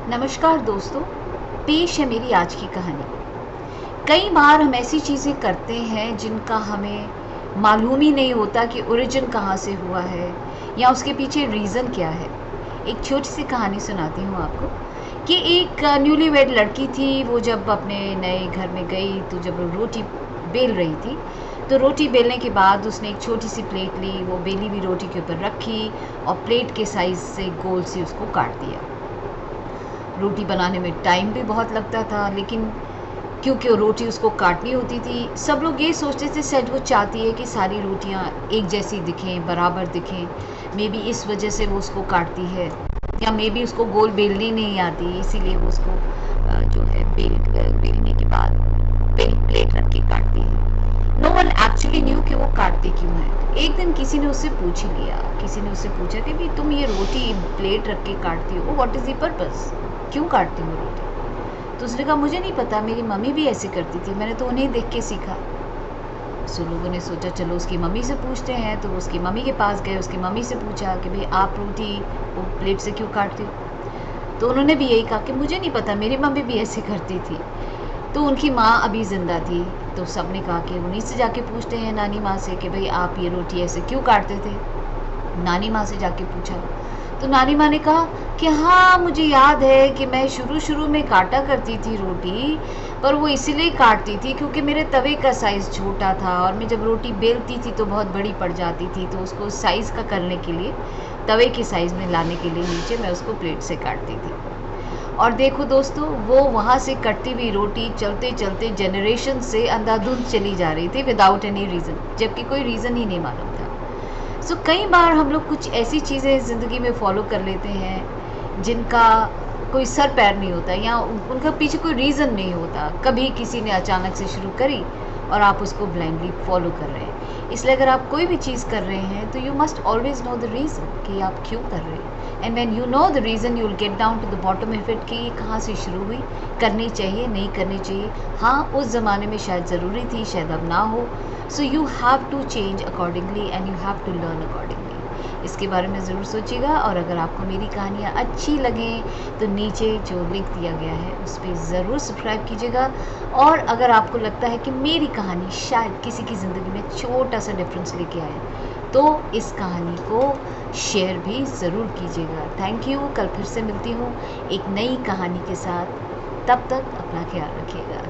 नमस्कार दोस्तों, पेश है मेरी आज की कहानी। कई बार हम ऐसी चीज़ें करते हैं जिनका हमें मालूम ही नहीं होता कि ओरिजिन कहाँ से हुआ है या उसके पीछे रीज़न क्या है। एक छोटी सी कहानी सुनाती हूँ आपको कि एक न्यूली वेड लड़की थी। वो जब अपने नए घर में गई तो जब वो रोटी बेल रही थी तो रोटी बेलने के बाद उसने एक छोटी सी प्लेट ली, वो बेली हुई रोटी के ऊपर रखी और प्लेट के साइज़ से गोल से उसको काट दिया। रोटी बनाने में टाइम भी बहुत लगता था, लेकिन क्योंकि वो रोटी उसको काटनी होती थी, सब लोग ये सोचते थे शायद वो चाहती है कि सारी रोटियां एक जैसी दिखें, बराबर दिखें। मे बी इस वजह से वो उसको काटती है, या मे बी उसको गोल बेलनी नहीं आती, इसीलिए वो उसको जो है बेलने के बाद प्लेट रख के काटती है। नो वन एक्चुअली न्यू कि वो काटते क्यों है। एक दिन किसी ने उससे पूछ ही लिया, किसी ने उससे पूछा कि भाई तुम ये रोटी प्लेट रख के काटती हो, व्हाट इज़ द पर्पस, क्यों काटती हो रोटी? तो उसने कहा मुझे नहीं पता, मेरी मम्मी भी ऐसे करती थी, मैंने तो उन्हें देख के सीखा। सो लोगों ने सोचा चलो उसकी मम्मी से पूछते हैं, तो उसकी मम्मी के पास गए, उसकी मम्मी से पूछा कि भाई आप रोटी वो प्लेट से क्यों काटती हो? तो उन्होंने भी यही कहा कि मुझे नहीं पता, मेरी मम्मी भी ऐसे करती थी। तो उनकी माँ अभी ज़िंदा थी, तो सब ने कहा कि उन्हीं से जाके पूछते हैं, नानी माँ से, कि भाई आप ये रोटी ऐसे क्यों काटते थे। नानी माँ से जाके पूछा तो नानी माँ ने कहा कि हाँ, मुझे याद है कि मैं शुरू में काटा करती थी रोटी, पर वो इसीलिए काटती थी क्योंकि मेरे तवे का साइज़ छोटा था और मैं जब रोटी बेलती थी तो बहुत बड़ी पड़ जाती थी, तो उसको साइज़ का करने के लिए, तवे के साइज़ में लाने के लिए नीचे मैं उसको प्लेट से काटती थी। और देखो दोस्तों, वो वहाँ से कटती हुई रोटी चलते चलते जनरेशन से अंधाधुंध चली जा रही थी विदाउट एनी रीज़न, जबकि कोई रीज़न ही नहीं मालूम था। सो कई बार हम लोग कुछ ऐसी चीज़ें ज़िंदगी में फॉलो कर लेते हैं जिनका कोई सर पैर नहीं होता, या उनका पीछे कोई रीज़न नहीं होता। कभी किसी ने अचानक से शुरू करी और आप उसको ब्लाइंडली फॉलो कर रहे हैं। इसलिए अगर आप कोई भी चीज़ कर रहे हैं तो you must always know the reason कि आप क्यों कर रहे हैं। And when you know the reason you will get down to the bottom of it कि ये कहाँ से शुरू हुई, करनी चाहिए, नहीं करनी चाहिए। हाँ, उस ज़माने में शायद ज़रूरी थी, शायद अब ना हो। So you have to change accordingly and you have to learn accordingly. इसके बारे में ज़रूर सोचिएगा, और अगर आपको मेरी कहानियाँ अच्छी लगें तो नीचे जो लिंक दिया गया है उस पर ज़रूर सब्सक्राइब कीजिएगा। और अगर आपको लगता है कि मेरी कहानी शायद किसी की ज़िंदगी में छोटा सा डिफरेंस लेके आए, तो इस कहानी को शेयर भी ज़रूर कीजिएगा। Thank you. कल फिर से मिलती हूँ एक नई कहानी के साथ। तब तक अपना ख्याल रखिएगा।